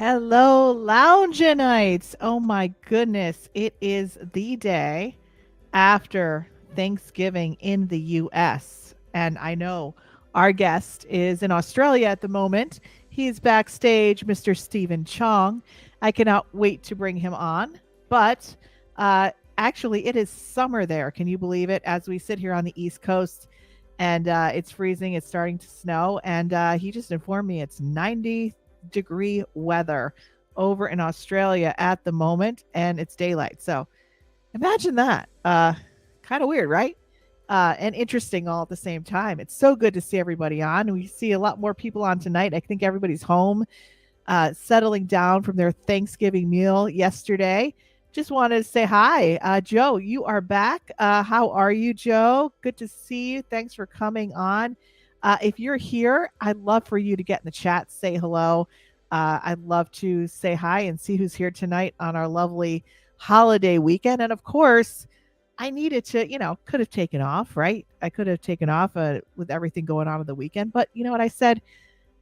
Hello, Loungeites. Oh my goodness. It is the day after Thanksgiving in the US. And I know our guest is in Australia at the moment. He's backstage, Mr. Stephen Chong. I cannot wait to bring him on. But actually, it is summer there. Can you believe it? As we sit here on the East Coast and it's freezing, it's starting to snow. And he just informed me it's 90-degree weather over in Australia at the moment, and it's daylight. So imagine that. Kind of weird, right? And interesting all at the same time. It's so good to see everybody on. We see a lot more people on tonight. I think everybody's home, settling down from their Thanksgiving meal yesterday. Just wanted to say hi. Joe, you are back. How are you, Joe? Good to see you. Thanks for coming on. If you're here, I'd love for you to get in the chat, say hello. I'd love to say hi and see who's here tonight on our lovely holiday weekend. And of course, I needed to, could have taken off, right? I could have taken off with everything going on the weekend. But you know what I said?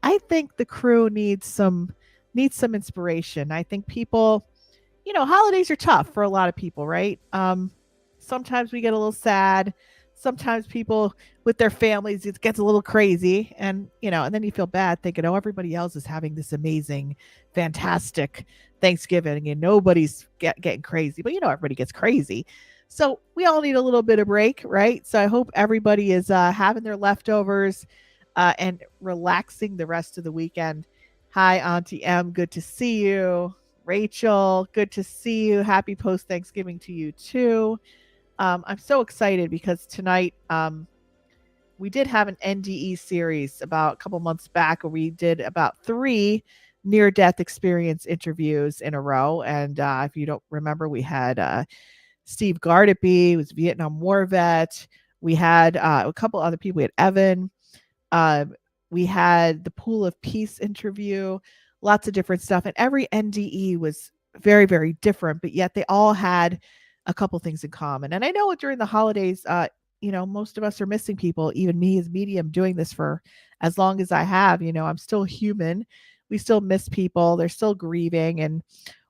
I think the crew needs some inspiration. I think people, holidays are tough for a lot of people, right? Sometimes we get a little sad. Sometimes people with their families, it gets a little crazy, and then you feel bad thinking, oh, everybody else is having this amazing, fantastic Thanksgiving, and nobody's getting crazy. But everybody gets crazy. So we all need a little bit of break, right? So I hope everybody is having their leftovers and relaxing the rest of the weekend. Hi, Auntie M. Good to see you. Rachel, good to see you. Happy post Thanksgiving to you too. I'm so excited because tonight we did have an NDE series about a couple months back where we did about 3 near death experience interviews in a row. And if you don't remember, we had Steve Gardepy, who was a Vietnam War vet. We had a couple other people. We had Evan. Uh, we had the Pool of Peace interview, lots of different stuff. And every NDE was very, very different, but yet they all had a couple things in common. And I know during the holidays, most of us are missing people, even me as medium doing this for as long as I have. I'm still human. We still miss people. They're still grieving. And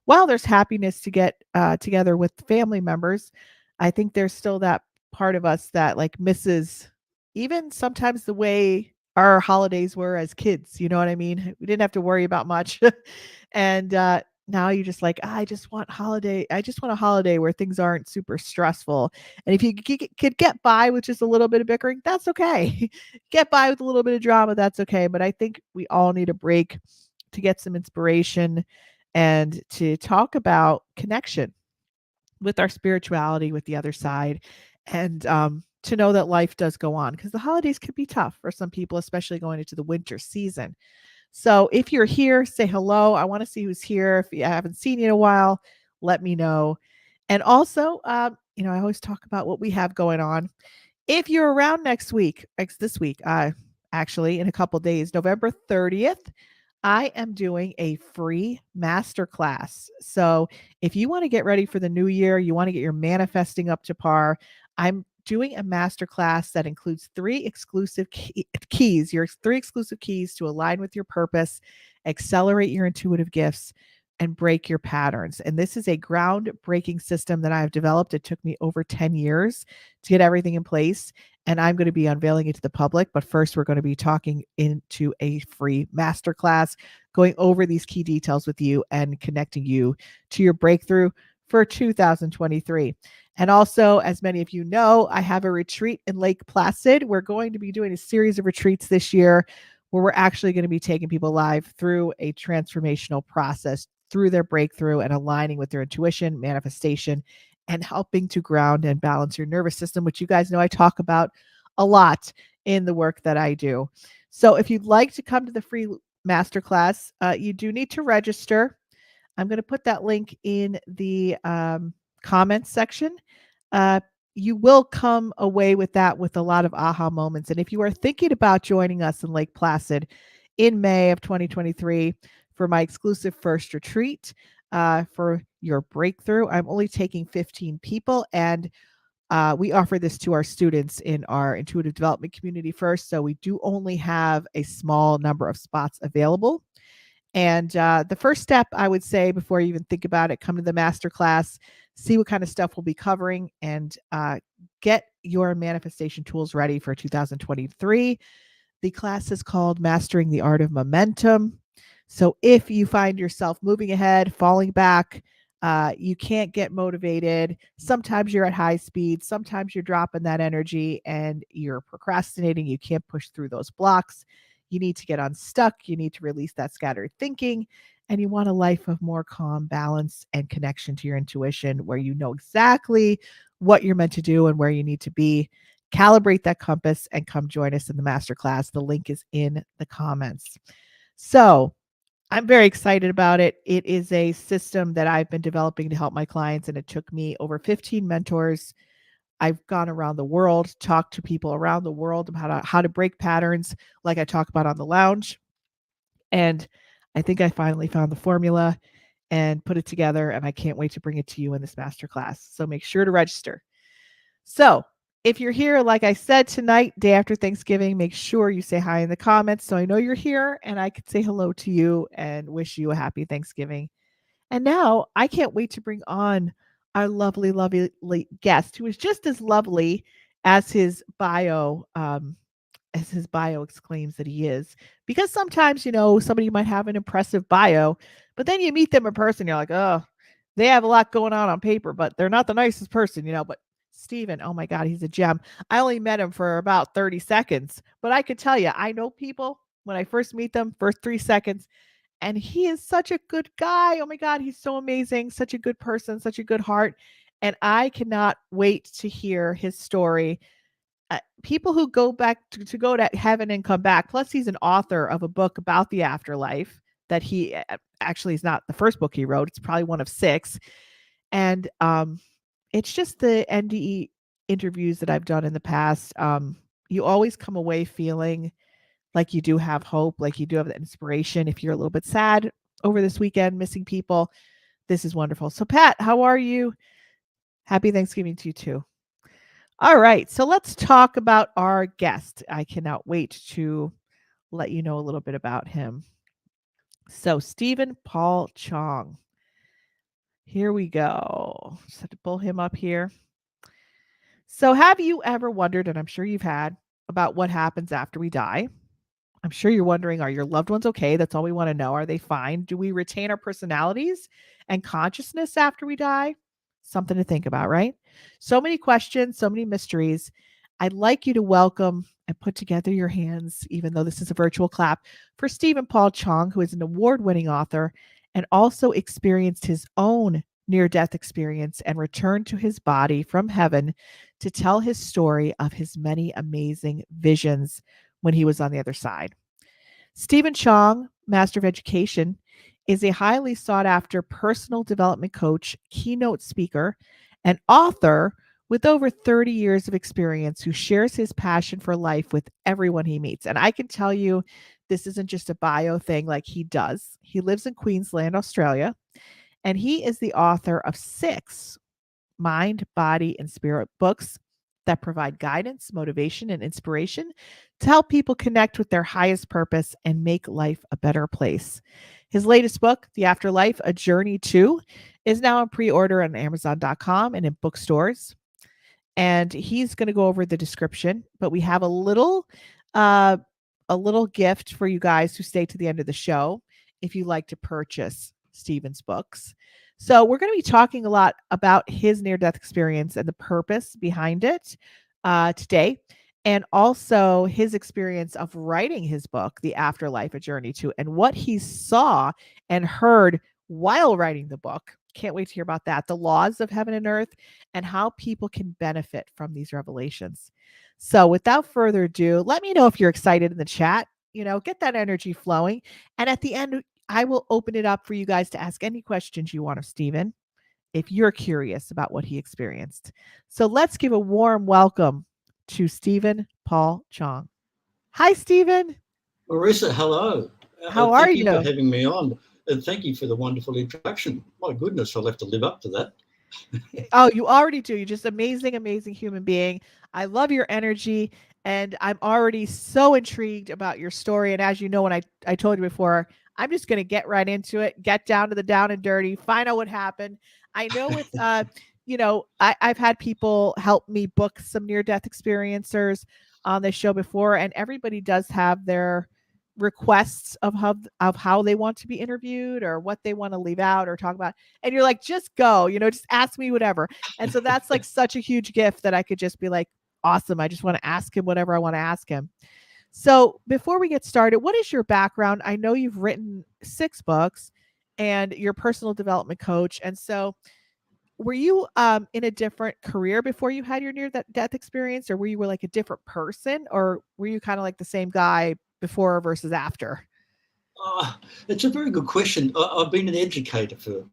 while there's happiness to get together with family members, I think there's still that part of us that like misses even sometimes the way our holidays were as kids. You know what I mean? We didn't have to worry about much. And now you're just like, I just want holiday. I just want a holiday where things aren't super stressful. And if you could get by with just a little bit of bickering, that's okay. Get by with a little bit of drama, that's okay. But I think we all need a break to get some inspiration and to talk about connection with our spirituality, with the other side, and to know that life does go on because the holidays can be tough for some people, especially going into the winter season. So if you're here, say hello. I want to see who's here. If I haven't seen you in a while, let me know. And also, I always talk about what we have going on. If you're around next week, this week, actually in a couple days, November 30th, I am doing a free masterclass. So if you want to get ready for the new year, you want to get your manifesting up to par, I'm doing a masterclass that includes 3 exclusive keys, your 3 exclusive keys to align with your purpose, accelerate your intuitive gifts, and break your patterns. And this is a groundbreaking system that I've developed. It took me over 10 years to get everything in place. And I'm going to be unveiling it to the public. But first, we're going to be talking into a free masterclass, going over these key details with you and connecting you to your breakthrough for 2023. And also, as many of you know, I have a retreat in Lake Placid. We're going to be doing a series of retreats this year where we're actually going to be taking people live through a transformational process through their breakthrough and aligning with their intuition, manifestation, and helping to ground and balance your nervous system, which you guys know I talk about a lot in the work that I do. So if you'd like to come to the free masterclass, you do need to register. I'm going to put that link in the comments section. You will come away with that with a lot of aha moments. And if you are thinking about joining us in Lake Placid in May of 2023 for my exclusive first retreat for your breakthrough, I'm only taking 15 people, and we offer this to our students in our intuitive development community first. So we do only have a small number of spots available. And the first step, I would say, before you even think about it, come to the masterclass, see what kind of stuff we'll be covering, and get your manifestation tools ready for 2023. The class is called Mastering the Art of Momentum. So if you find yourself moving ahead, falling back, you can't get motivated. Sometimes you're at high speed. Sometimes you're dropping that energy and you're procrastinating. You can't push through those blocks. You need to get unstuck. You need to release that scattered thinking. And you want a life of more calm, balance, and connection to your intuition where you know exactly what you're meant to do and where you need to be. Calibrate that compass and come join us in the masterclass. The link is in the comments. So, I'm very excited about it. It is a system that I've been developing to help my clients, and it took me over 15 mentors. I've gone around the world, talked to people around the world about how to break patterns, like I talk about on the lounge. And I think I finally found the formula and put it together, and I can't wait to bring it to you in this masterclass. So make sure to register. So, if you're here, like I said tonight, day after Thanksgiving, make sure you say hi in the comments so I know you're here and I can say hello to you and wish you a happy Thanksgiving. And now I can't wait to bring on our lovely, lovely guest who is just as lovely as his bio exclaims that he is. Because sometimes, somebody might have an impressive bio, but then you meet them in person, you're like, oh, they have a lot going on paper, but they're not the nicest person. But Steven, oh my God, he's a gem. I only met him for about 30 seconds, but I could tell you, I know people when I first meet them, first 3 seconds, and he is such a good guy. Oh my God, he's so amazing, such a good person, such a good heart. And I cannot wait to hear his story. People who go back to go to heaven and come back. Plus, he's an author of a book about the afterlife that he actually is not the first book he wrote. It's probably one of six. And it's just the NDE interviews that I've done in the past. You always come away feeling like you do have hope, like you do have the inspiration. If you're a little bit sad over this weekend, missing people, this is wonderful. So, Pat, how are you? Happy Thanksgiving to you too. All right, so let's talk about our guest. I cannot wait to let you know a little bit about him. So, Stephen Paul Chong. Here we go. Just have to pull him up here. So, have you ever wondered, and I'm sure you've had, about what happens after we die? I'm sure you're wondering, are your loved ones okay? That's all we want to know. Are they fine? Do we retain our personalities and consciousness after we die? Something to think about, right? So many questions, so many mysteries. I'd like you to welcome and put together your hands, even though this is a virtual clap, for Stephen Paul Chong, who is an award winning author and also experienced his own near death experience and returned to his body from heaven to tell his story of his many amazing visions when he was on the other side. Stephen Chong, Master of Education, is a highly sought after personal development coach, keynote speaker, and author with over 30 years of experience who shares his passion for life with everyone he meets. And I can tell you, this isn't just a bio thing like he does. He lives in Queensland, Australia, and he is the author of 6 mind, body, and spirit books that provide guidance, motivation, and inspiration to help people connect with their highest purpose and make life a better place. His latest book, The Afterlife, A Journey to, is now on pre-order on Amazon.com and in bookstores. And he's going to go over the description, but we have uh, a little gift for you guys who stay to the end of the show if you like to purchase Stephen's books. So we're going to be talking a lot about his near-death experience and the purpose behind it today, and also his experience of writing his book, The Afterlife, A Journey to, and what he saw and heard while writing the book. Can't wait to hear about that. The laws of heaven and earth and how people can benefit from these revelations. So without further ado, let me know if you're excited in the chat. Get that energy flowing. And at the end, I will open it up for you guys to ask any questions you want of Stephen if you're curious about what he experienced. So let's give a warm welcome to Stephen Paul Chong. Hi, Stephen. Marisa, hello. How are Thank you for you? having me on. And thank you for the wonderful introduction. My goodness, I'll have to live up to that. Oh, you already do. You're just amazing, amazing human being. I love your energy, and I'm already so intrigued about your story. And as you know, when I told you before, I'm just going to get right into it, get down to the down and dirty, find out what happened. I know with, I've had people help me book some near-death experiencers on this show before, and everybody does have their requests of how they want to be interviewed or what they want to leave out or talk about. And you're like, just go, just ask me whatever. And so that's like such a huge gift that I could just be like, awesome. I just want to ask him whatever I want to ask him. So before we get started, what is your background? I know you've written 6 books and you're a personal development coach. And so were you in a different career before you had your near death experience, or were you like a different person, or were you kind of like the same guy before versus after? It's a very good question. I've been an educator for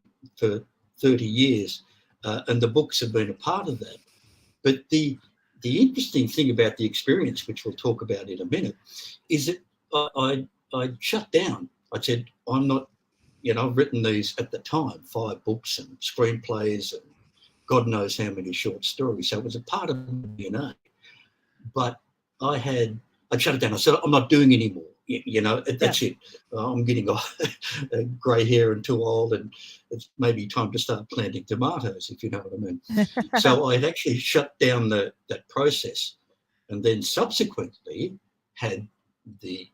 30 years, and the books have been a part of that. But the interesting thing about the experience, which we'll talk about in a minute, is that I shut down. I said, I'm not, I've written these at the time, 5 books and screenplays and God knows how many short stories. So it was a part of my DNA. But I shut it down. I said, I'm not doing anymore. That's it. I'm getting grey hair and too old, and it's maybe time to start planting tomatoes, if you know what I mean. So I'd actually shut down that process, and then subsequently had the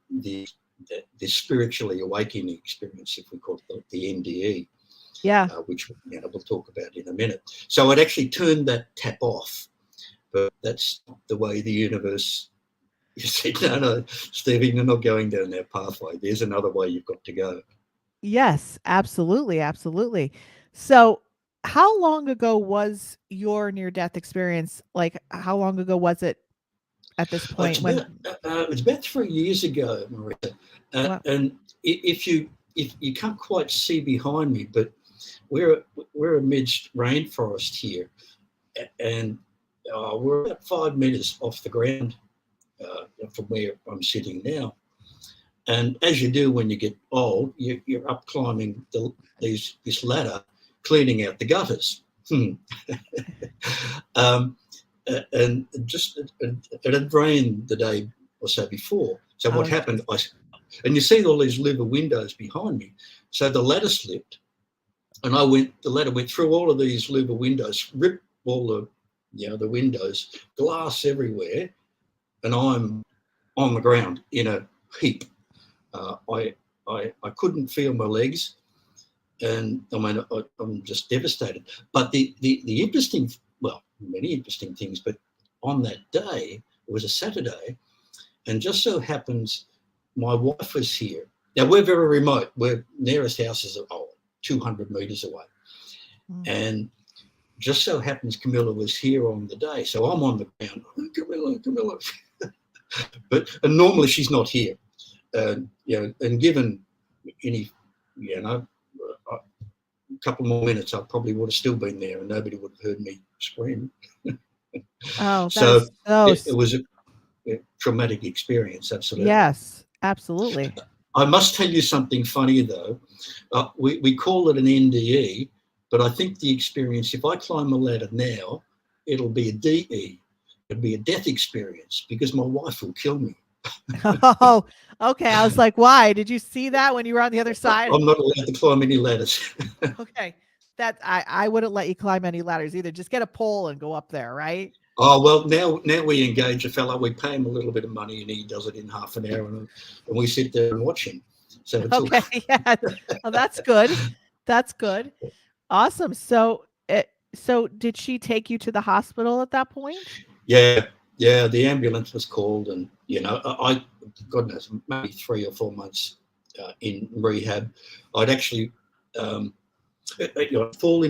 spiritually awakening experience, if we call it the NDE, which we'll talk about in a minute. So I'd actually turned that tap off, but that's not the way the universe. You said, no, Stevie, you're not going down that pathway. There's another way you've got to go. Yes, absolutely. Absolutely. So how long ago was your near-death experience? Like, how long ago was it at this point? It's about 3 years ago, Marisa. Wow. And if you can't quite see behind me, but we're amidst rainforest here, and we're about 5 meters off the ground from where I'm sitting now. And as you do when you get old, you're up climbing this ladder, cleaning out the gutters. And it had rained the day or so before. So what happened? And you see all these louver windows behind me. So the ladder slipped, and the ladder went through all of these louver windows, ripped all the windows, glass everywhere, and I'm on the ground in a heap. I couldn't feel my legs, and I mean I'm just devastated. But the interesting, well, many interesting things, but on that day, it was a Saturday, and just so happens my wife was here. Now we're very remote. We're nearest house is 200 meters away, and just so happens Camilla was here on the day, so I'm on the ground. Camilla. And normally she's not here. And given any, a couple more minutes, I probably would have still been there, and nobody would have heard me scream. So it was a traumatic experience, absolutely. Yes, absolutely. I must tell you something funny though. We call it an NDE, but I think the experience, if I climb a ladder now, it'll be a DE. It'll be a death experience, because my wife will kill me. Oh, okay. I was like, why? Did you see that when you were on the other side? I'm not allowed to climb any ladders. Okay. That I wouldn't let you climb any ladders either. Just get a pole and go up there, right? Oh, well, now we engage a fellow. We pay him a little bit of money, and he does it in half an hour, and we sit there and watch him. So it's okay. Yeah. Oh, that's good. That's good. Awesome. So did she take you to the hospital at that point? Yeah. The ambulance was called, and I God knows, maybe 3 or 4 months in rehab. I'd actually fallen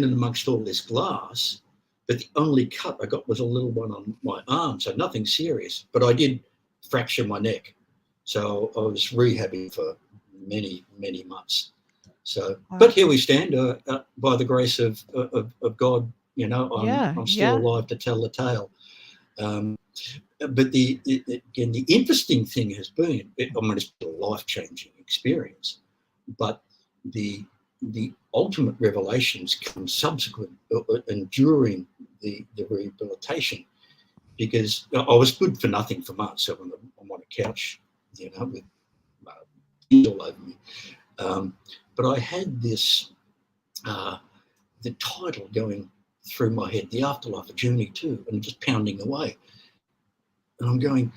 in amongst all this glass, but the only cut I got was a little one on my arm, so nothing serious. But I did fracture my neck, so I was rehabbing for many months. So, but here we stand, by the grace of God. I'm still alive to tell the tale. But the interesting thing has been, it's a life-changing experience, but the ultimate revelations come subsequent and during the rehabilitation, because I was good for nothing for months. So I'm on a couch, with all over me. Um, but I had this, uh, the title going through my head, The Afterlife, a Journey too, and just pounding away. And I'm going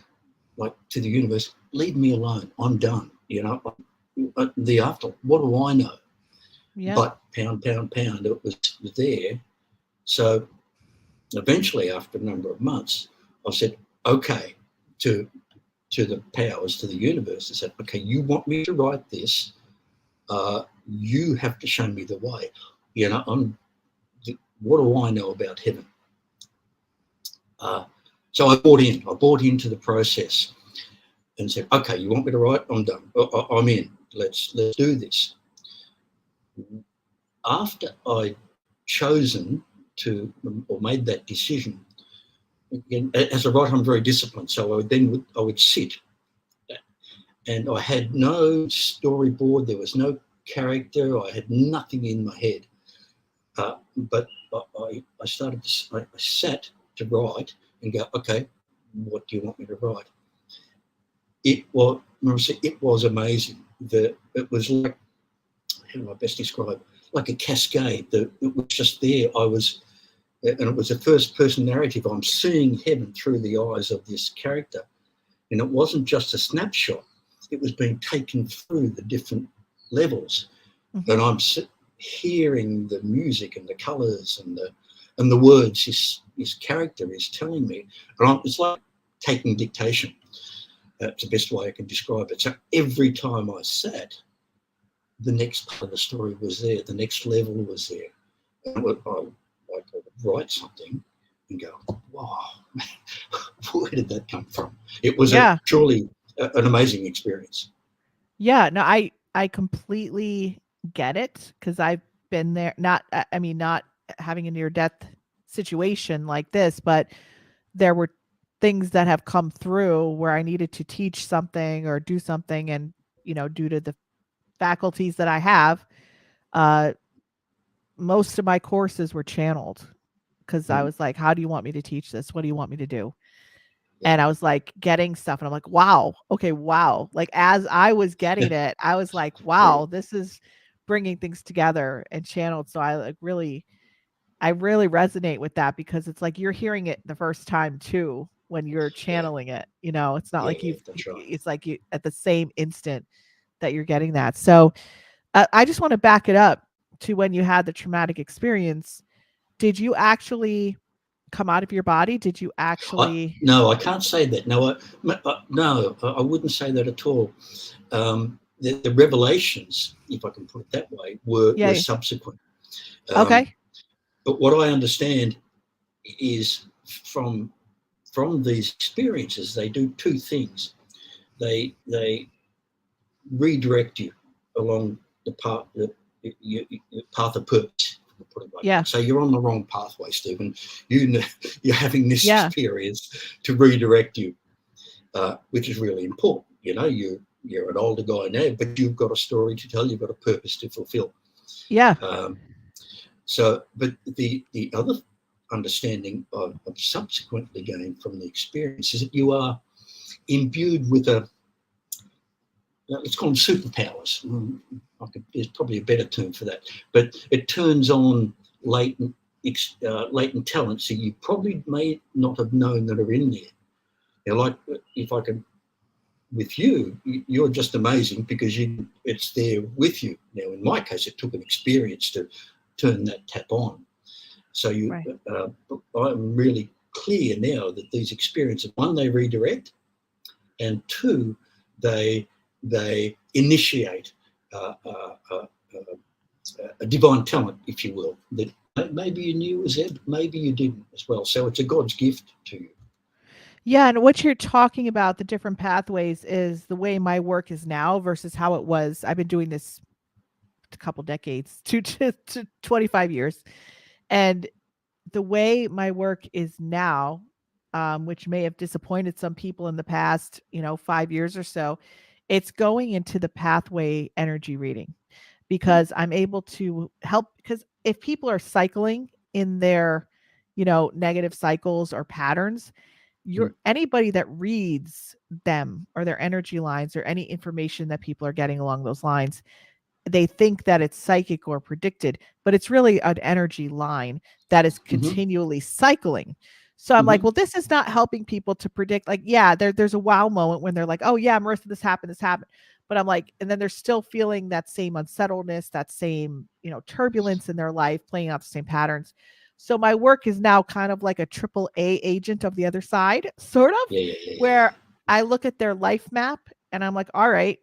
like to the universe, leave me alone. I'm done. The after, what do I know? Yeah. But pound, pound, pound, it was there. So eventually, after a number of months, I said, okay, to the powers, to the universe, I said, okay, you want me to write this? You have to show me the way. What do I know about heaven? So I bought in. I bought into the process and said, okay, you want me to write? I'm done. I'm in. Let's do this. After I'd chosen to, or made that decision, again, as a writer, I'm very disciplined. So I would sit, and I had no storyboard. There was no character. I had nothing in my head. But I started. I sat to write and go, okay, what do you want me to write? It was amazing. It was like, how do I best describe? Like a cascade. It was just there. And it was a first-person narrative. I'm seeing heaven through the eyes of this character, and it wasn't just a snapshot. It was being taken through the different levels, and I'm hearing the music and the colours and the words his character is telling me. And it's like taking dictation. That's the best way I can describe it. So every time I sat, the next part of the story was there. The next level was there. And I would write something and go, wow, where did that come from? It was Yeah. truly an amazing experience. Yeah. No, I completely get it because I've been there. Not having a near death situation like this, but there were things that have come through where I needed to teach something or do something. And, due to the faculties that I have, uh, most of my courses were channeled because I was like, how do you want me to teach this? What do you want me to do? And I was like getting stuff and I'm like, wow, okay, wow. Like as I was getting it, I was like, wow, this is bringing things together and channeled. So I really resonate with that because it's like you're hearing it the first time too when you're channeling it. It's not like That's right. it's like you at the same instant that you're getting that. So I just want to back it up to when you had the traumatic experience. Did you actually come out of your body? Did you actually? No, I can't say that. No, I wouldn't say that at all. The revelations, if I can put it that way, were Yeah. subsequent. Okay. But what I understand is from these experiences, they do two things. They redirect you along the path of purpose. Put it like Yeah. that. So you're on the wrong pathway, Stephen. You're having this Yeah. experience to redirect you, which is really important. You're an older guy now, but you've got a story to tell. You've got a purpose to fulfill. Yeah. But the other understanding I've subsequently gained from the experience is that you are imbued with let's call them superpowers. There's probably a better term for that, but it turns on latent talents that you probably may not have known that are in there. Like if I can, with you're just amazing because it's there with you. Now, in my case, it took an experience to turn that tap on. So Right. I'm really clear now that these experiences, one, they redirect, and two, they initiate a divine talent, if you will, that maybe you knew was there, but maybe you didn't as well. So it's a God's gift to you. Yeah, and what you're talking about, the different pathways, is the way my work is now versus how it was. I've been doing this a couple decades, to 25 years. And the way my work is now, which may have disappointed some people in the past, 5 years or so, it's going into the pathway energy reading because I'm able to help. Because if people are cycling in their, negative cycles or patterns, anybody that reads them or their energy lines or any information that people are getting along those lines they think that it's psychic or predicted, but it's really an energy line that is Mm-hmm. continually cycling. So I'm like, Mm-hmm. well, this is not helping people to predict. Like, yeah, there's a wow moment when they're like, oh yeah, Marissa, this happened, this happened. But I'm like, and then they're still feeling that same unsettledness, that same, turbulence in their life, playing out the same patterns. So my work is now kind of like a triple A agent of the other side, sort of, Yeah, yeah, yeah, yeah, where I look at their life map and I'm like, all right,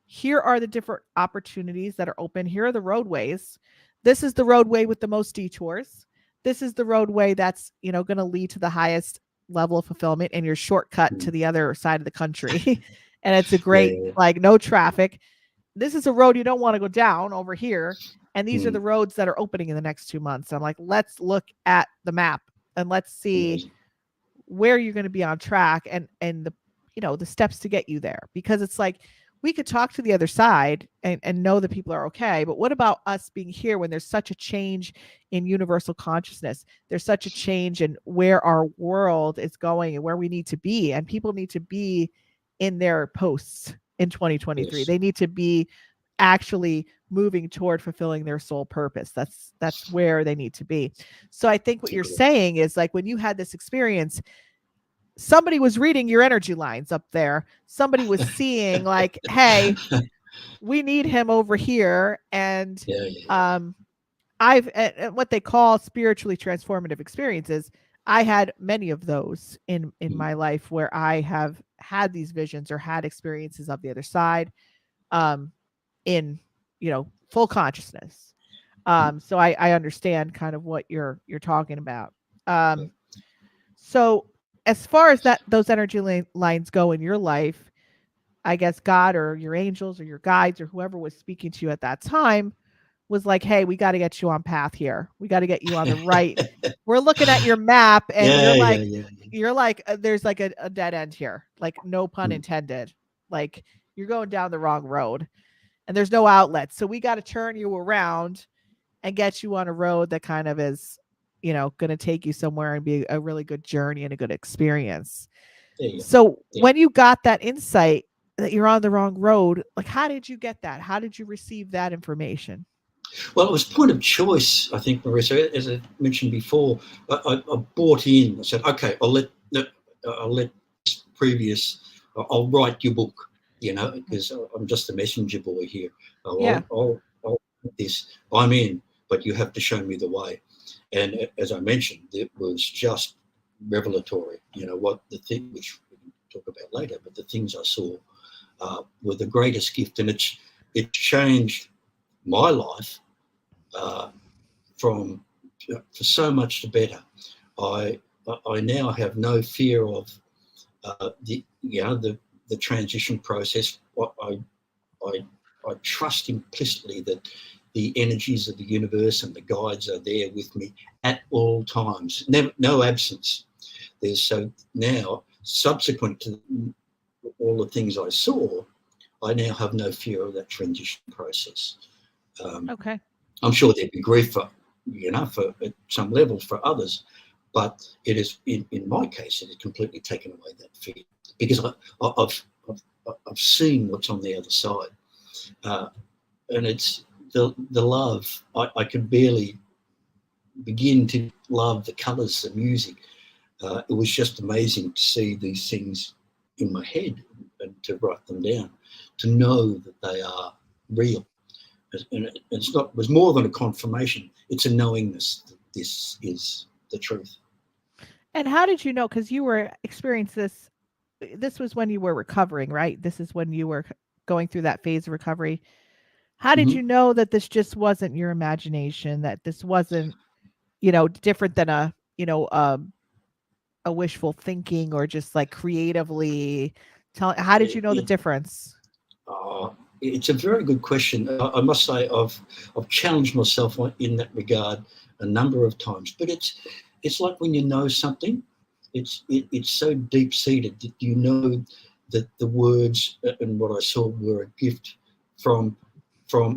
here are the different opportunities that are open. Here are the roadways. This is the roadway with the most detours. This is the roadway that's, going to lead to the highest level of fulfillment and your shortcut yeah. to the other side of the country. And it's a Yeah, great, yeah, like, no traffic. This is a road you don't want to go down over here. And these are mm, the roads that are opening in the next 2 months. I'm like, let's look at the map and let's see amazing. where you're going to be on track and the steps to get you there, because it's like we could talk to the other side and know that people are okay, but what about us being here when there's such a change in universal consciousness? There's such a change in where our world is going and where we need to be, and people need to be in their posts in 2023. Yes, They need to be actually moving toward fulfilling their soul purpose. That's where they need to be. So I think what you're agree. saying is, like, when you had this experience, somebody was reading your energy lines up there. Somebody was seeing, like, hey, we need him over here. And Yeah, yeah, yeah. um I've what they call spiritually transformative experiences. I had many of those in Mm, my life where I have had these visions or had experiences of the other side, um in, full consciousness. mm, So I understand kind of what you're talking about. yeah. So as far as those energy lines go in your life, I guess God or your angels or your guides or whoever was speaking to you at that time was like, hey, we got to get you on path here. We got to get you on the right. We're looking at your map and Yeah, yeah, yeah, yeah. you're like, there's like a dead end here. Like, no pun Mm, intended. Like, you're going down the wrong road and there's no outlet. So we got to turn you around and get you on a road that kind of is, going to take you somewhere and be a really good journey and a good experience. there you go. So Yeah. when you got that insight that you're on the wrong road, like, how did you get that? How did you receive that information? Well, it was point of choice, I think, Marissa. As I mentioned before, I bought in. I said, okay, I'll let this previous. I'll write your book, Mhm. because I'm just a messenger boy here. Yeah. I'll write this. I'm in, but you have to show me the way. And as I mentioned, it was just revelatory. What the thing, which we can talk about later, but the things I saw were the greatest gift, and it changed my life uh, from for so much the better. I I now have no fear of the transition process. I I trust implicitly that the energies of the universe and the guides are there with me at all times. Never, no absence. There's so now subsequent to all the things I saw, I now have no fear of that transition process. Um, Okay. I'm sure there'd be grief for at some levels for others, but it is in my case, it has completely taken away that fear because I've seen what's on the other side, uh, and it's the love. I could barely begin to love the colours, the music. It was just amazing to see these things in my head and to write them down, to know that they are real. And it's not, it was more than a confirmation, it's a knowingness that this is the truth. And how did you know? Because you were experiencing this. This was when you were recovering, right? This is when you were going through that phase of recovery. How did Mm-hmm. you know that this just wasn't your imagination? That this wasn't, different than a wishful thinking or just like creatively telling? How did you know the Yeah. difference? It's a very good question. I must say I've challenged myself in that regard a number of times, but it's like when you know something, it's so deep seated that you know that the words and what I saw were a gift from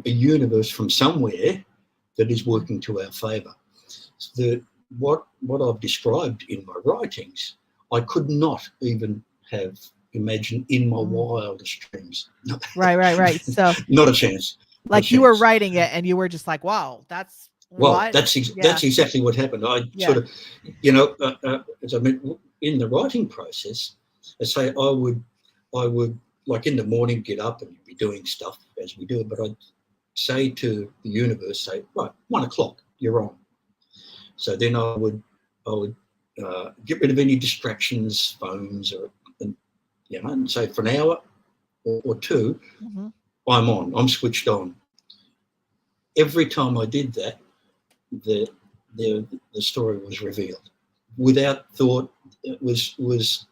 a universe from somewhere that is Mhm. working to our favour. The what I've described in my writings, I could not even have imagined in my Mm. wildest dreams. Right, right, right. So Not a chance. Like you were writing it and you were just like, wow, that's Well, what? that's Yeah. exactly what happened. I Yeah. sort of, as I mean, in the writing process, I say I would like in the morning get up and be doing stuff as we do, but I'd say to the universe, say, right, 1 o'clock, you're on. So then I would get rid of any distractions, phones, and, and say for an hour or two, Mm-hmm. I'm on, I'm switched on. Every time I did that, the the story was revealed without thought. It was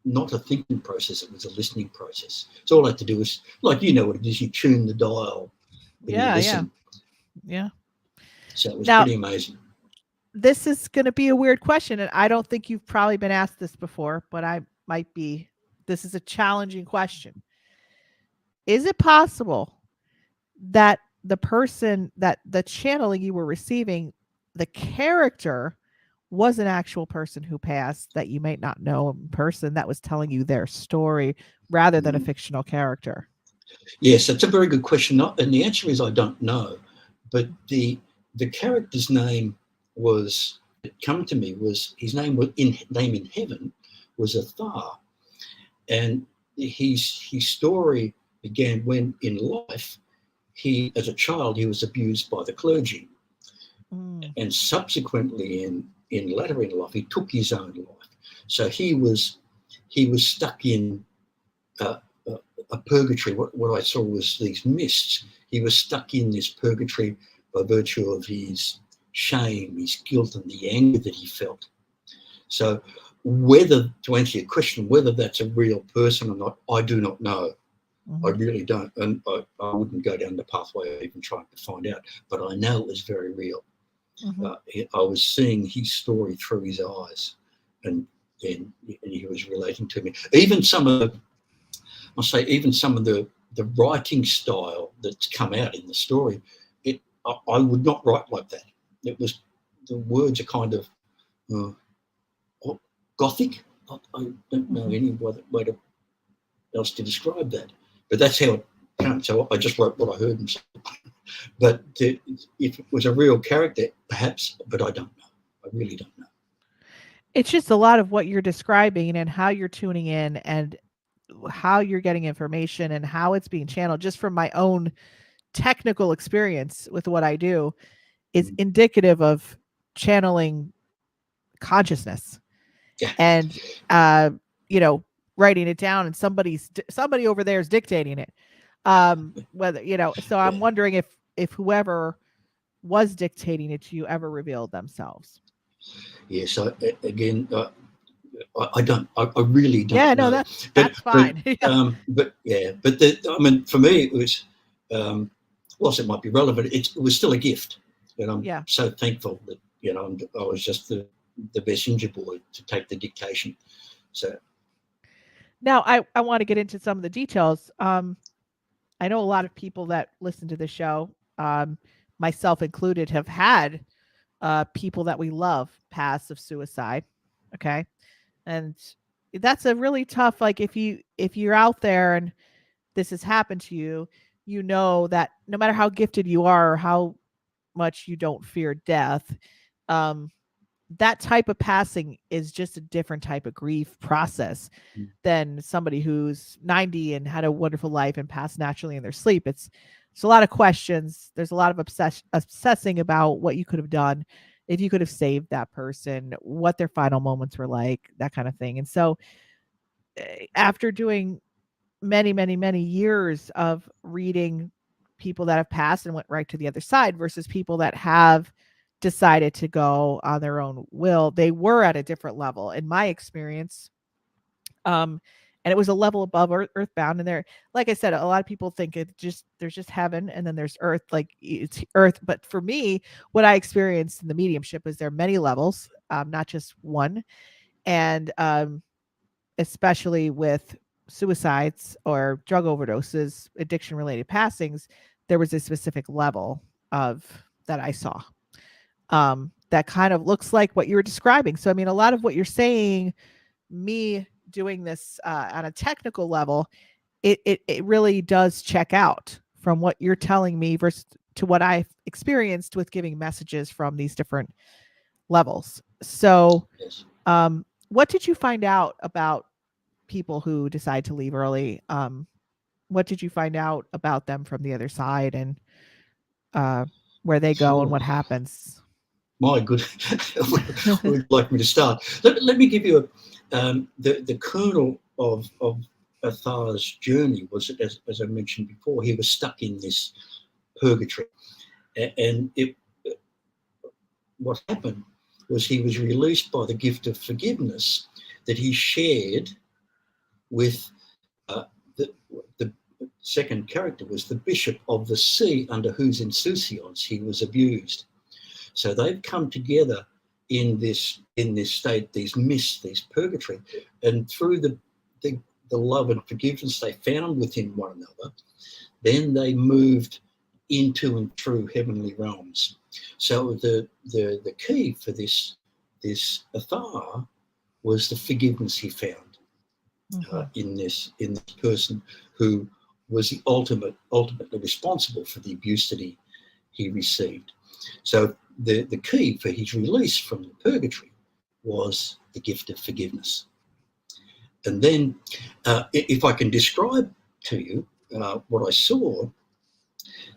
not a thinking process, it was a listening process. So all I had to do was, like, what it is, you tune the dial and you Yeah. Yeah. listen. Yeah. So it was Now, pretty amazing. this is going to be a weird question, and I don't think you've probably been asked this before, but I might be. This is a challenging question. Is it possible that the person that the channeling you were receiving, the character was an actual person who passed that you might not know in person that was telling you their story rather than a fictional character? Yes, that's a very good question, and the answer is I don't know. But the character's name was, it come to me, was his name was name in heaven was Athar, and his story began when in life he, as a child, he was abused by the clergy, Mm. and subsequently in later in life he took his own life. So he was stuck in uh, a purgatory. What I saw was these mists. He was stuck in this purgatory by virtue of his shame, his guilt, and the anger that he felt. So, to answer your question, whether that's a real person or not, I do not know. I Mm-hmm. really don't, and I wouldn't go down the pathway of even trying to find out. But I know it was very real. Mm-hmm. I was seeing his story through his eyes, and he was relating to me. Even some of the, I'll say, even some of the writing style that's come out in the story, I would not write like that. It was, the words are kind of gothic. I don't know Mm-hmm. any way else to describe that, but that's how it came. So I just wrote what I heard him say. But if it was a real character, perhaps, but I don't know. I really don't know. It's just a lot of what you're describing and how you're tuning in and how you're getting information and how it's being channeled, just from my own technical experience with what I do, is indicative of channeling consciousness. Yeah. And uh you know writing it down, and somebody over there is dictating it, whether so I'm Yeah. wondering if whoever was dictating it to you ever revealed themselves. Yeah. So again, I don't. I really don't Yeah, no, know. that's fine. Yeah. But yeah. But I mean, for me, it was. Whilst it might be relevant, it was still a gift, and I'm Yeah. so thankful that I was just the messenger boy to take the dictation. So Now I want to get into some of the details. I know a lot of people that listen to the show, myself included, have had people that we love pass of suicide. Okay. And that's a really tough, like, if you're out there and this has happened to you, you know that no matter how gifted you are or how much you don't fear death, um, that type of passing is just a different type of grief process than somebody who's 90 and had a wonderful life and passed naturally in their sleep. It's a lot of questions. There's a lot of obsessing about what you could have done, if you could have saved that person, what their final moments were like, that kind of thing. And so, after doing many, many, many years of reading people that have passed and went right to the other side versus people that have decided to go on their own will, they were at a different level in my experience. And it was a level above earthbound. And there, like I said, a lot of people think there's just heaven and then there's earth, like it's earth. But for me, what I experienced in the mediumship is there are many levels, not just one. And especially with suicides or drug overdoses, addiction related passings, there was a specific level of that I saw, that kind of looks like what you were describing. So, I mean, a lot of what you're saying, me doing this on a technical level, it really does check out from what you're telling me versus to what I've experienced with giving messages from these different levels. So, Yes. what did you find out about people who decide to leave early? What did you find out about them from the other side, and uh, where they go and Oh, what happens? my good. Where would you like me to start? Let me give you the kernel of Athar's journey was, as I mentioned before, he was stuck in this purgatory. And what happened was he was released by the gift of forgiveness that he shared with uh, the, the second character was the bishop of the see under whose insouciance he was abused. So they've come together in this state, these mists, these purgatory, and through the love and forgiveness they found within one another, then they moved into and through heavenly realms. So the key for this Athar was the forgiveness he found Mm-hmm. in this person who was the ultimately responsible for the abuse that he received. So the key for his release from the purgatory was the gift of forgiveness. And then, if I can describe to you what I saw,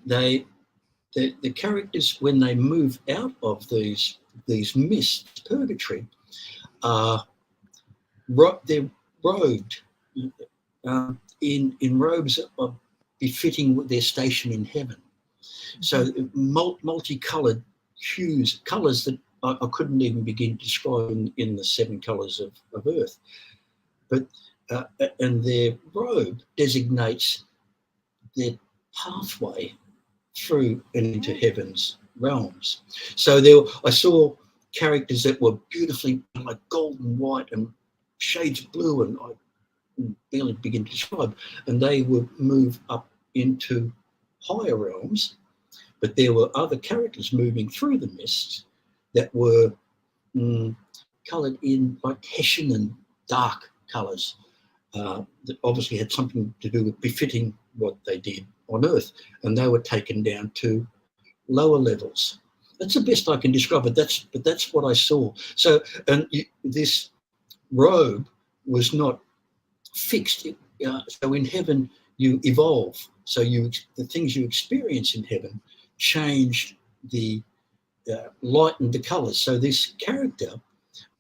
they the characters when they move out of these mists, purgatory, are they're robed in robes of befitting their station in heaven. So multicolored hues, colors that I couldn't even begin to describe in the seven colors of Earth. But and their robe designates their pathway through and into heaven's realms. So I saw characters that were beautifully like golden white and shades of blue, and I barely begin to describe, and they would move up into higher realms. But there were other characters moving through the mists that were coloured in like Hessian and dark colours that obviously had something to do with befitting what they did on Earth, and they were taken down to lower levels. That's the best I can describe it. That's what I saw. So, and this robe was not fixed. So in heaven you evolve. So the things you experience in heaven changed the lightened the colours. So this character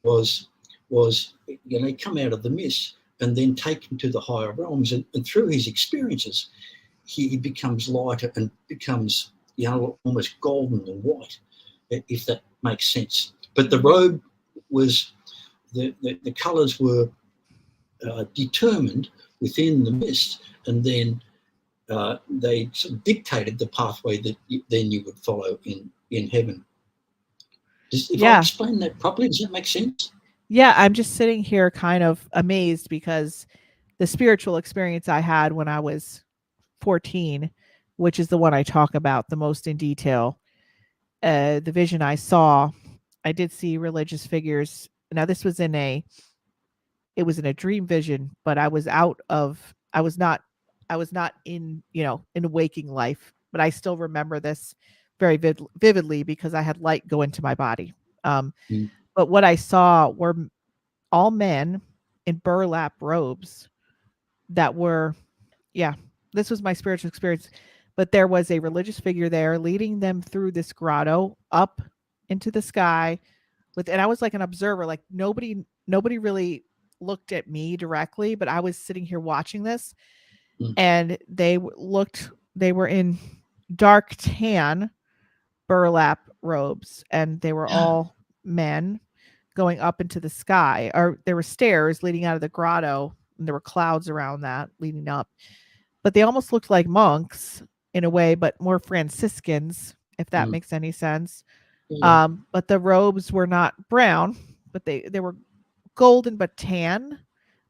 was come out of the mist and then taken to the higher realms, and through his experiences he becomes lighter and becomes almost golden and white, if that makes sense. But the robe was the colours were determined within the mist, and then they sort of dictated the pathway that then you would follow in heaven. If I Yeah. explain that properly, does that make sense? Yeah, I'm just sitting here kind of amazed because the spiritual experience I had when I was 14, which is the one I talk about the most in detail, the vision I saw, I did see religious figures. Now this was it was in a dream vision, but I was not in, in waking life, but I still remember this very vividly because I had light go into my body. Um, Mm. but what I saw were all men in burlap robes that were, yeah, this was my spiritual experience. But there was a religious figure there leading them through this grotto up into the sky and I was like an observer, like nobody really looked at me directly, but I was sitting here watching this, Mm. and they were in dark tan burlap robes, and they were all men going up into the sky, or there were stairs leading out of the grotto, and there were clouds around that leading up, but they almost looked like monks in a way, but more Franciscans, if that Mm. makes any sense. Yeah. But the robes were not brown, but they were golden but tan,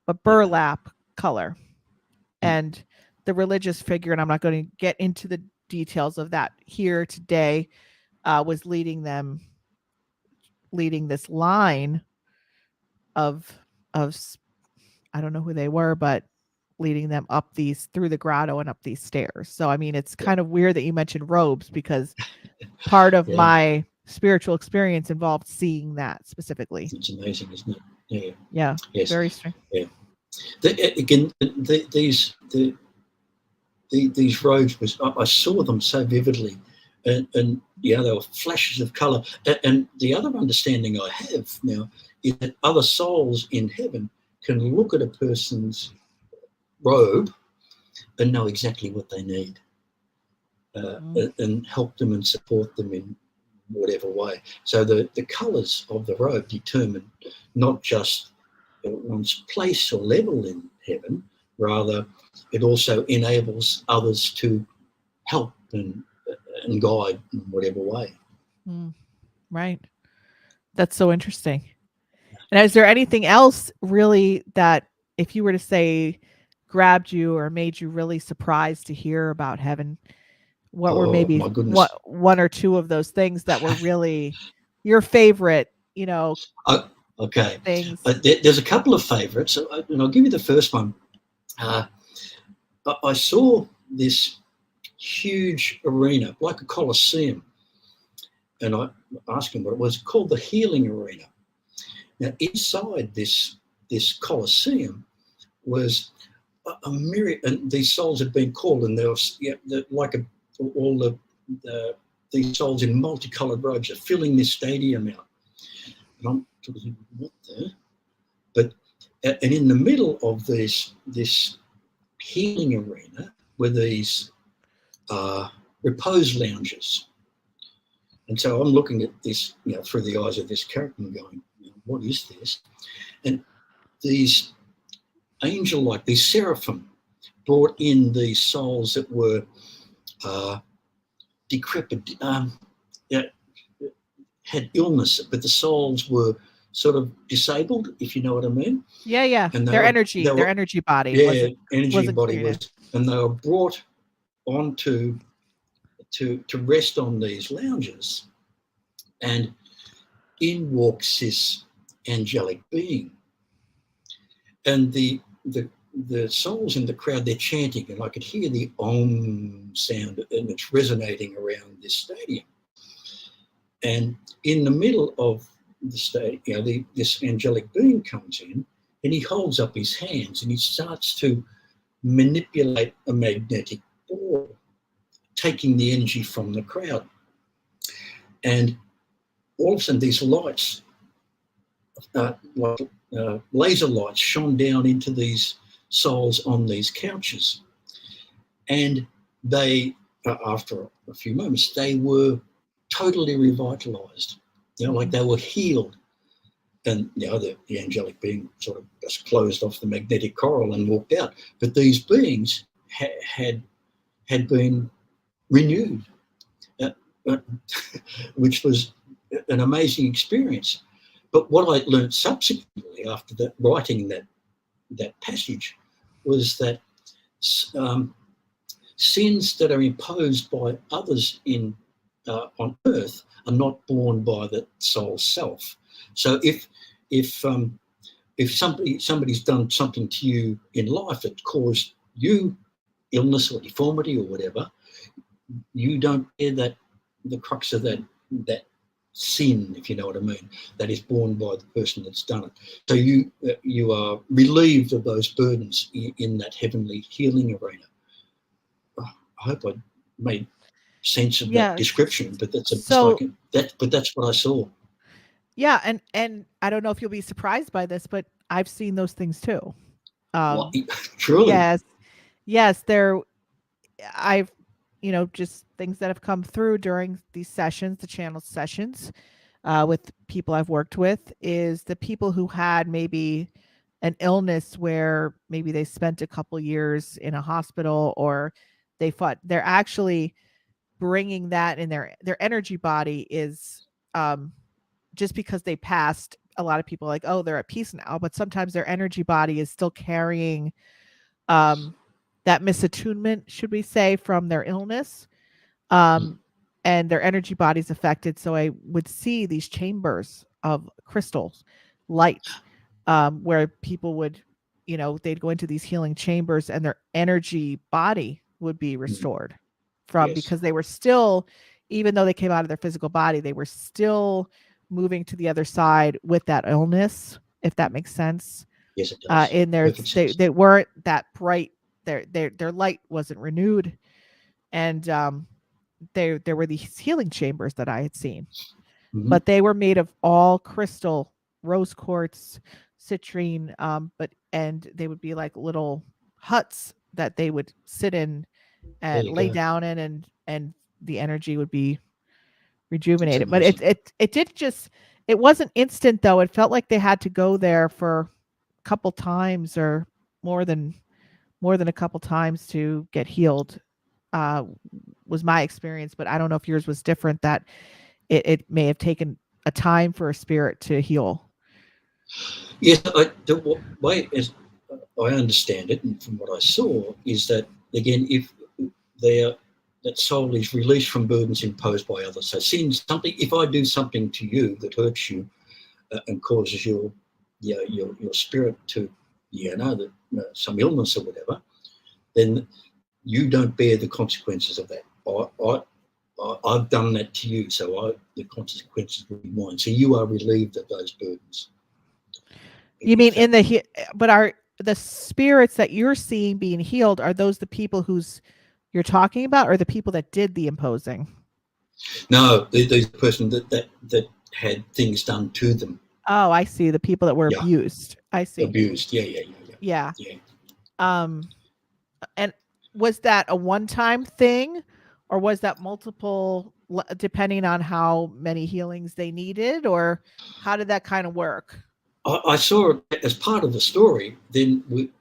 but Yeah. burlap color. Mm. And the religious figure, and I'm not going to get into the details of that here today, was leading this line of of I don't know who they were, but leading them up through the grotto and up these stairs. So I mean, it's kind of weird that you mentioned robes, because part of Yeah. my spiritual experience involved seeing that specifically. It's amazing, isn't it? Yeah. Yeah. Yes. Very strange. Yeah. Again, these robes I saw them so vividly, and yeah, they were flashes of colour. And the other understanding I have now is that other souls in heaven can look at a person's robe and know exactly what they need, and help them and support them in whatever way. So the colours of the robe determine not just one's place or level in heaven, rather it also enables others to help and guide in whatever way. Right. That's so interesting. And is there anything else really that, if you were to say, grabbed you or made you really surprised to hear about heaven? What were Oh maybe my goodness. one or two of those things that were really your favorite, Okay. things? There's a couple of favourites, and I'll give you the first one. I saw this huge arena, like a coliseum, and I asked him what it was. Called the Healing Arena. Now, inside this coliseum was a myriad, and these souls had been called, and there was all these souls in multicoloured robes are filling this stadium out. And I'm thinking, what the? But and in the middle of this healing arena were these repose lounges. And so I'm looking at this, through the eyes of this character and going, what is this? And these angel-like, these seraphim, brought in these souls that were decrepit, had illness, but the souls were sort of disabled, if you know what I mean. Yeah. And their energy body wasn't body clear. and they were brought on to rest on these lounges, and in walks this angelic being, and the souls in the crowd, they're chanting, and I could hear the Om sound, and it's resonating around this stadium. And in the middle of the stadium, this angelic being comes in, and he holds up his hands, and he starts to manipulate a magnetic ball, taking the energy from the crowd. And all of a sudden, these lights, laser lights, shone down into these souls on these couches. And they, after a few moments, they were totally revitalized, like they were healed. And the angelic being sort of just closed off the magnetic coral and walked out. But these beings had been renewed, which was an amazing experience. But what I learned subsequently after that, writing that passage, was that sins that are imposed by others on earth are not borne by the soul's self. So if somebody's done something to you in life that caused you illness or deformity or whatever, you don't bear the crux of that sin, if you know what I mean, that is borne by the person that's done it. So you are relieved of those burdens in that heavenly healing arena. I hope I made sense of that description, but that's what I saw. Yeah, and I don't know if you'll be surprised by this, but I've seen those things too. Truly. Yes, I've just things that have come through during these sessions, the channel sessions, with people I've worked with, is the people who had maybe an illness where maybe they spent a couple years in a hospital, or they're actually bringing that in their energy body is, just because they passed, a lot of people are like, oh, they're at peace now, but sometimes their energy body is still carrying that misattunement, should we say, from their illness, and their energy body's affected. So I would see these chambers of crystals, light, where people would, they'd go into these healing chambers and their energy body would be restored from, Yes. because they were still, even though they came out of their physical body, they were still moving to the other side with that illness, if that makes sense. Yes, it does. In their, Perfect sense. they weren't that bright. Their light wasn't renewed, and there were these healing chambers that I had seen, but they were made of all crystal, rose quartz, citrine, and they would be like little huts that they would sit in and lay down in, and the energy would be rejuvenated. But it did just, it wasn't instant though. It felt like they had to go there for a couple times, or more than a couple times, to get healed. Was my experience, but I don't know if yours was different, that it may have taken a time for a spirit to heal. Yes, the way as I understand it, and from what I saw, is that again, if that soul is released from burdens imposed by others. So seeing something, if I do something to you that hurts you and causes your spirit to some illness or whatever, then you don't bear the consequences of that. I've done that to you, so the consequences will be mine. So you are relieved of those burdens. You mean but are the spirits that you're seeing being healed, are those the people you're talking about, or the people that did the imposing? No, the person that had things done to them. Oh, I see. The people that were abused. I see. Abused. Yeah. And was that a one-time thing, or was that multiple, depending on how many healings they needed, or how did that kind of work? I saw it as part of the story. Then we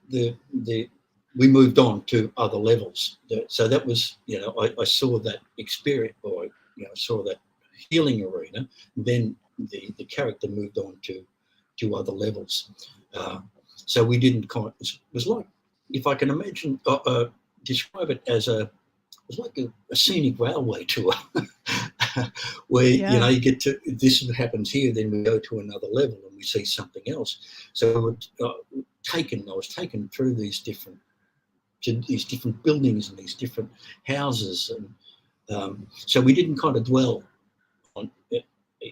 moved on to other levels. So that was, I saw that experience, or I saw that healing arena. Then the character moved on to other levels. So we didn't it was like, if I can imagine, describe it as it was like a scenic railway tour, where you get to, this happens here, then we go to another level and we see something else. So I was taken through these different buildings and these different houses, and so we didn't kind of dwell on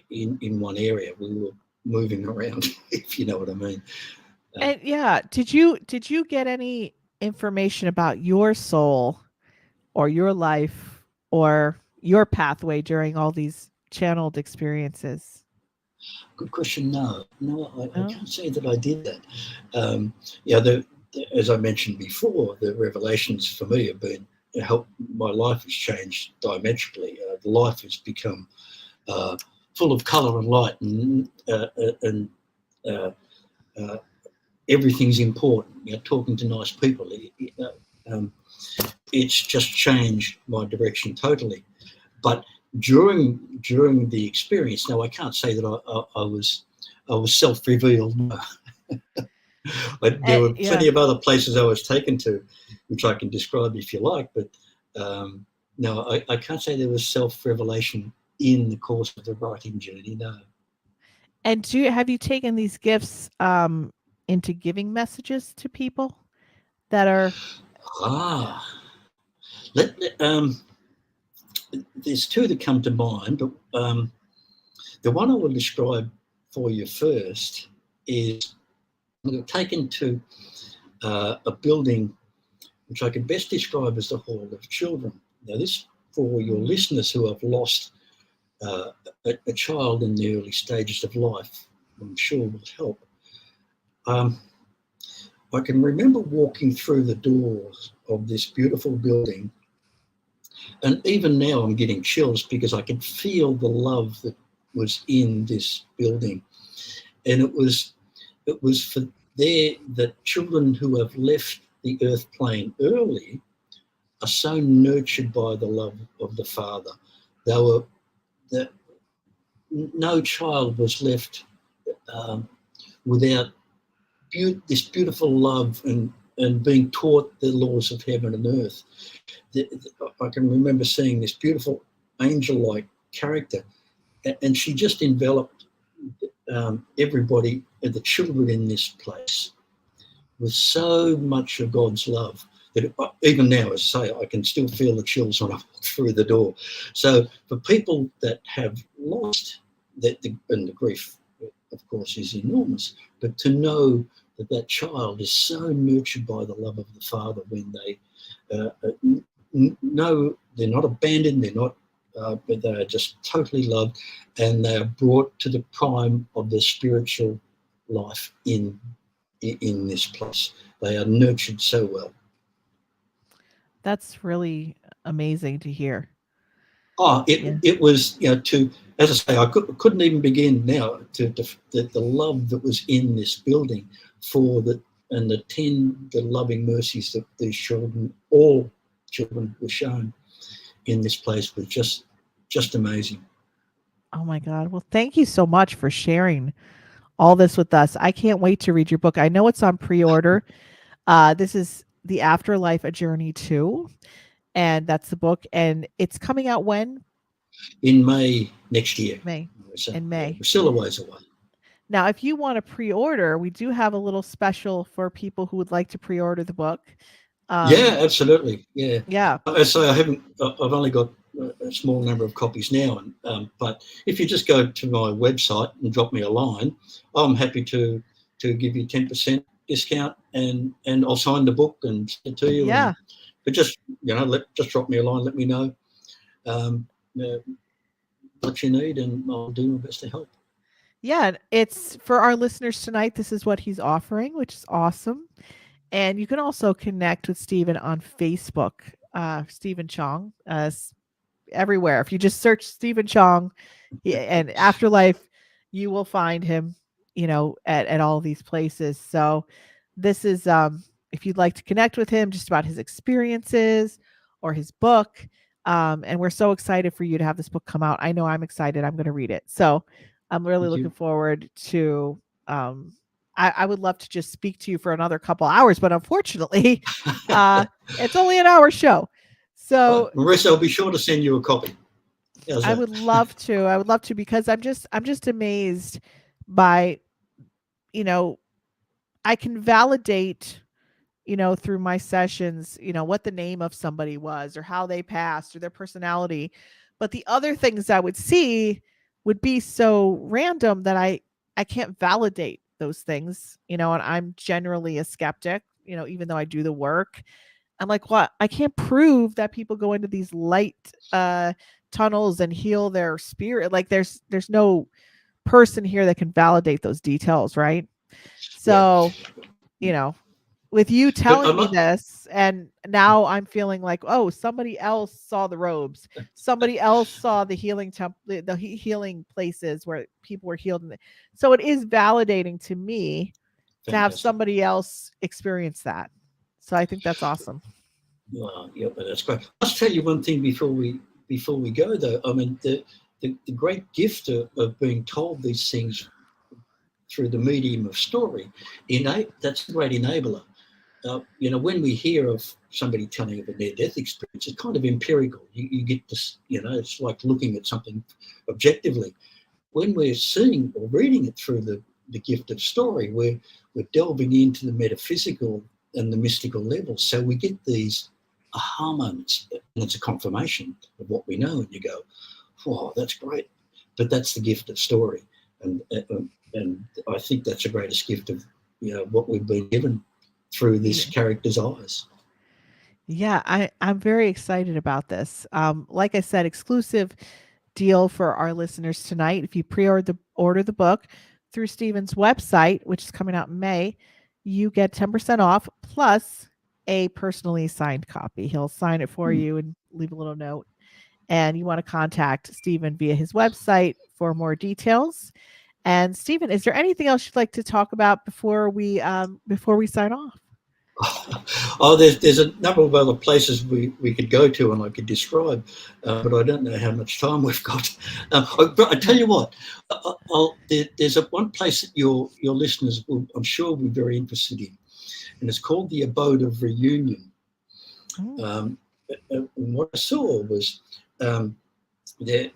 in one area. We were moving around, if you know what I mean. And did you get any information about your soul, or your life, or your pathway during all these channeled experiences? Good question. No, I can't say that I did that. As I mentioned before, the revelations for me have been my life has changed diametrically. The life has become full of colour and light, and everything's important. Talking to nice people. It's just changed my direction totally. But during the experience, now I can't say that I was self-revealed. No. But there were plenty of other places I was taken to, which I can describe if you like. But no, I can't say there was self-revelation in the course of the writing journey. No. And have you taken these gifts into giving messages to people that are? There's two that come to mind, but the one I will describe for you first is taken to a building which I can best describe as the Hall of Children. Now, this, for your listeners who have lost a child in the early stages of life, I'm sure will help. I can remember walking through the doors of this beautiful building, and even now I'm getting chills because I can feel the love that was in this building. And it was for there that children who have left the earth plane early are so nurtured by the love of the Father. No child was left without this beautiful love and being taught the laws of heaven and earth. I can remember seeing this beautiful angel-like character, and she just enveloped everybody, the children in this place, with so much of God's love that even now, as I say, I can still feel the chills when I walk through the door. So for people that have lost, and the grief, of course, is enormous, but to know that that child is so nurtured by the love of the Father when they know they're not abandoned, they're not, but they are just totally loved, and they are brought to the prime of their spiritual life in this place. They are nurtured so well. That's really amazing to hear. Oh, Yeah. it was, to, as I say, I couldn't even begin now to the love that was in this building for and the loving mercies that these children, all children, were shown in this place was just amazing. Oh my God. Well, thank you so much for sharing all this with us. I can't wait to read your book. I know it's on pre-order. This is The Afterlife, A Journey To, and that's the book. And it's coming out when? In May next year. May. So In yeah, May. we're still a ways away. Now, if you want to pre-order, we do have a little special for people who would like to pre-order the book. Yeah, Um, absolutely. Yeah. yeah, I say I've only got a small number of copies now, but if you just go to my website and drop me a line, I'm happy to give you 10% discount, and I'll sign the book and send it to you. yeah, But just, just drop me a line, let me know um, uh, what you need, and I'll do my best to help. yeah. It's for our listeners tonight. This is what he's offering, which is awesome. And you can also connect with Stephen on Facebook, Stephen Chong, everywhere. If you just search Stephen Chong and Afterlife, you will find him, at all these places. So this is, if you'd like to connect with him just about his experiences or his book. And we're so excited for you to have this book come out. I know I'm excited. I'm going to read it. So I'm really Thank looking you. forward to, I would love to just speak to you for another couple hours, but unfortunately, it's only an hour show. So Marissa, I'll be sure to send you a copy. How's I that? would love to. I would love to because I'm just amazed by, you know, I can validate, through my sessions, what the name of somebody was or how they passed or their personality. But the other things I would see would be so random that I can't validate those things, and I'm generally a skeptic, even though I do the work. I'm like, what? I can't prove that people go into these light tunnels and heal their spirit. Like there's no person here that can validate those details, right? Yeah. So, you know, with you But telling I'm me not. this, and now I'm feeling like, oh, somebody else saw the robes, somebody else saw the healing the healing places where people were healed. So it is validating to me to have Fantastic. somebody else experience that. So I think that's awesome. Yeah, but that's great. I'll tell you one thing before we go though. I mean, the great gift of being told these things through the medium of story, that's a great enabler. When we hear of somebody telling of a near-death experience, it's kind of empirical. You get this, it's like looking at something objectively. When we're seeing or reading it through the gift of story, we're delving into the metaphysical and the mystical levels. So we get these aha moments, and it's a confirmation of what we know. And you go, "Wow, that's great!" But that's the gift of story, and I think that's the greatest gift of what we've been given through this Yeah. character's eyes. Yeah, I'm very excited about this. Like I said, exclusive deal for our listeners tonight. If you order the book through Stephen's website, which is coming out in May, you get 10% off plus a personally signed copy. He'll sign it for Hmm. you and leave a little note. And you want to contact Stephen via his website for more details. And Stephen, is there anything else you'd like to talk about before we sign off? Oh, there's a number of other places we could go to and I could describe, but I don't know how much time we've got. But I tell you what, there's one place that your listeners will, I'm sure, will be very interested in, and it's called the Abode of Reunion. Oh, Um, and what I saw was um, there,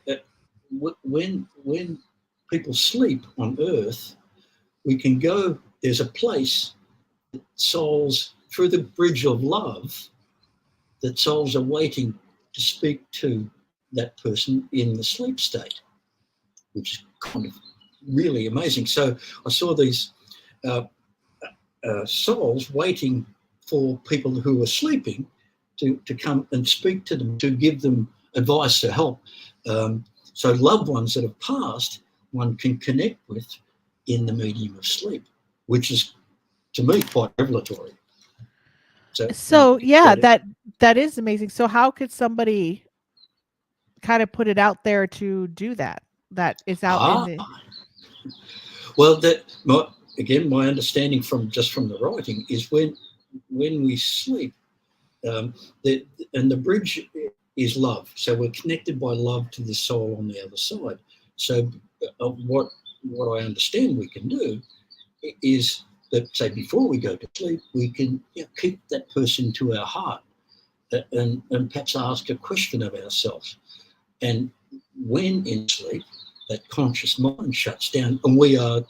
when people sleep on Earth, we can go. There's a place souls, through the bridge of love, that souls are waiting to speak to that person in the sleep state, which is kind of really amazing. So I saw these uh, souls waiting for people who are sleeping to come and speak to them, to give them advice, to help. So loved ones that have passed, one can connect with in the medium of sleep, which is, to me, quite revelatory. So yeah, that is amazing. So how could somebody kind of put it out there to do that? That is out in the well, again, my understanding from the writing is when we sleep, the, and the bridge is love. So we're connected by love to the soul on the other side. So what I understand we can do is that, say, before we go to sleep, we can keep that person to our heart, and perhaps ask a question of ourselves. And when in sleep, that conscious mind shuts down, and we are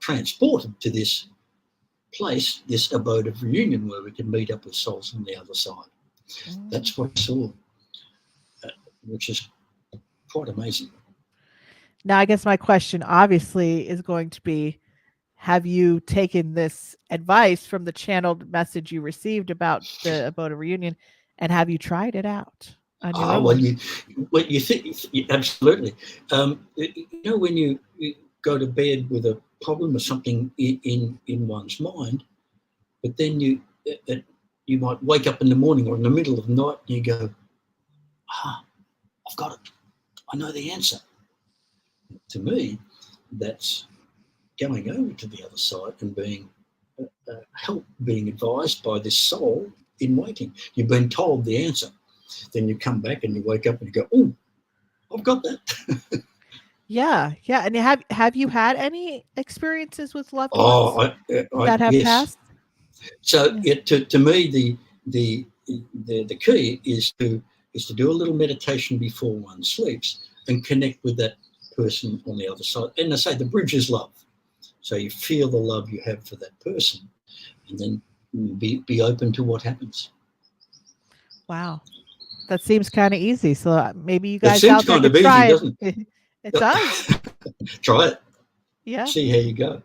transported to this place, this abode of reunion, where we can meet up with souls on the other side. That's what I saw, which is quite amazing. Now, I guess my question obviously is going to be, have you taken this advice from the channeled message you received about the abode of reunion, and have you tried it out on your own? Well, you think absolutely. When you go to bed with a problem or something in one's mind, but then you might wake up in the morning or in the middle of the night and you go, I've got it. I know the answer. To me, that's going over to the other side and being being advised by this soul in waiting. You've been told the answer. Then you come back and you wake up and you go, oh, I've got that. Yeah. And have you had any experiences with loved ones that have yes. passed? So to me, the key is to do a little meditation before one sleeps and connect with that person on the other side. And I say the bridge is love. So you feel the love you have for that person, and then be open to what happens. Wow. That seems kind of easy. So maybe you guys It out seems there kind could of easy, try it. doesn't it? It does. Try it. Yeah. See how you go.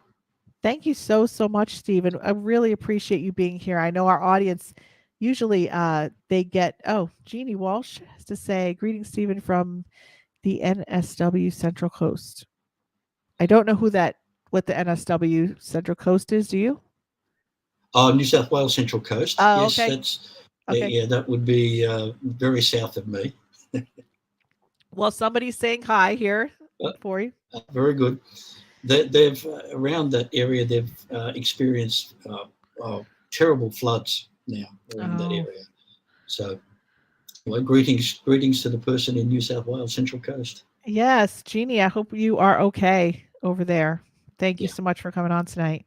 Thank you so much, Stephen. I really appreciate you being here. I know our audience usually they get, Jeannie Walsh has to say, greetings, Stephen, from the NSW Central Coast. I don't know what the NSW Central Coast is. Do you? New South Wales Central Coast. Oh, Yes, okay. that's Okay. yeah. That would be very south of me. Well, somebody's saying hi here for you. Very good. They've around that area. They've experienced terrible floods now around that area. So, well, greetings to the person in New South Wales Central Coast. Yes, Jeannie, I hope you are okay over there. Thank you so much for coming on tonight.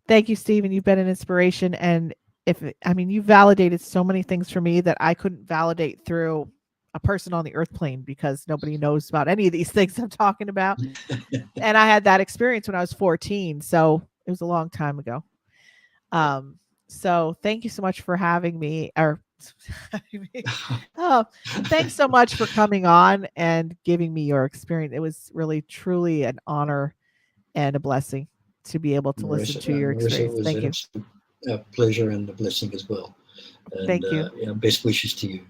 Thank you, Stephen. You've been an inspiration. And you validated so many things for me that I couldn't validate through a person on the earth plane, because nobody knows about any of these things I'm talking about. And I had that experience when I was 14. So it was a long time ago. So thank you so much for having me, thanks so much for coming on and giving me your experience. It was really, truly an honor and a blessing to be able to listen to your experience. Marisa, Thank you. It was a pleasure and a blessing as well. And, thank you. Best wishes to you.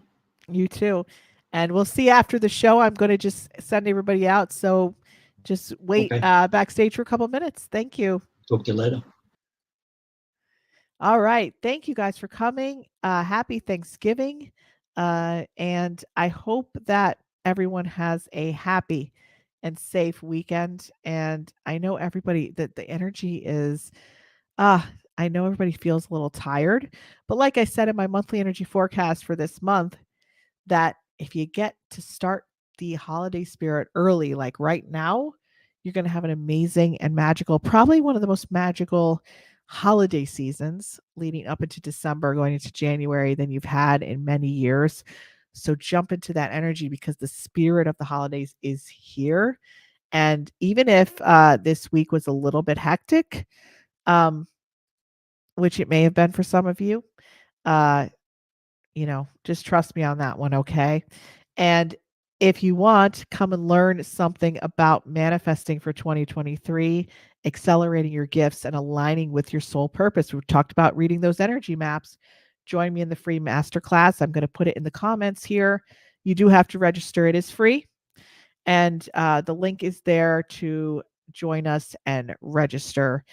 You too. And we'll see after the show. I'm going to just send everybody out. So just wait backstage for a couple minutes. Thank you. Talk to you later. All right. Thank you guys for coming. Happy Thanksgiving. And I hope that everyone has a happy and safe weekend. And I know everybody that the energy is, I know everybody feels a little tired. But like I said in my monthly energy forecast for this month, that if you get to start the holiday spirit early, like right now, you're going to have an amazing and magical, probably one of the most magical holiday seasons leading up into December, going into January than you've had in many years. So jump into that energy, because the spirit of the holidays is here. And even if this week was a little bit hectic, which it may have been for some of you. Uh, just trust me on that one, okay? And if you want, come and learn something about manifesting for 2023, accelerating your gifts and aligning with your soul purpose. We've talked about reading those energy maps. Join me in the free masterclass. I'm going to put it in the comments here. You do have to register, it is free. And the link is there to join us and register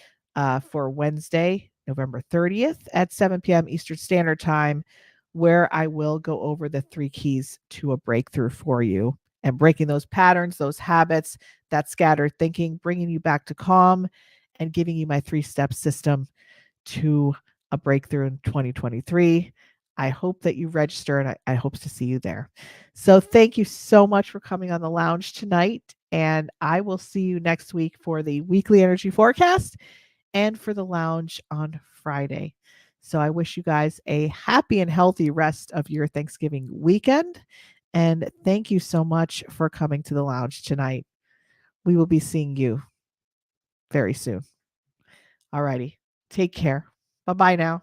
for Wednesday, November 30th at 7 p.m. Eastern Standard Time, where I will go over the 3 keys to a breakthrough for you and breaking those patterns, those habits, that scattered thinking, bringing you back to calm, and giving you my 3-step system to a breakthrough in 2023. I hope that you register, and I hope to see you there. So thank you so much for coming on the lounge tonight. And I will see you next week for the weekly energy forecast and for the lounge on Friday. So I wish you guys a happy and healthy rest of your Thanksgiving weekend. And thank you so much for coming to the lounge tonight. We will be seeing you very soon. Alrighty. Take care. Bye bye now.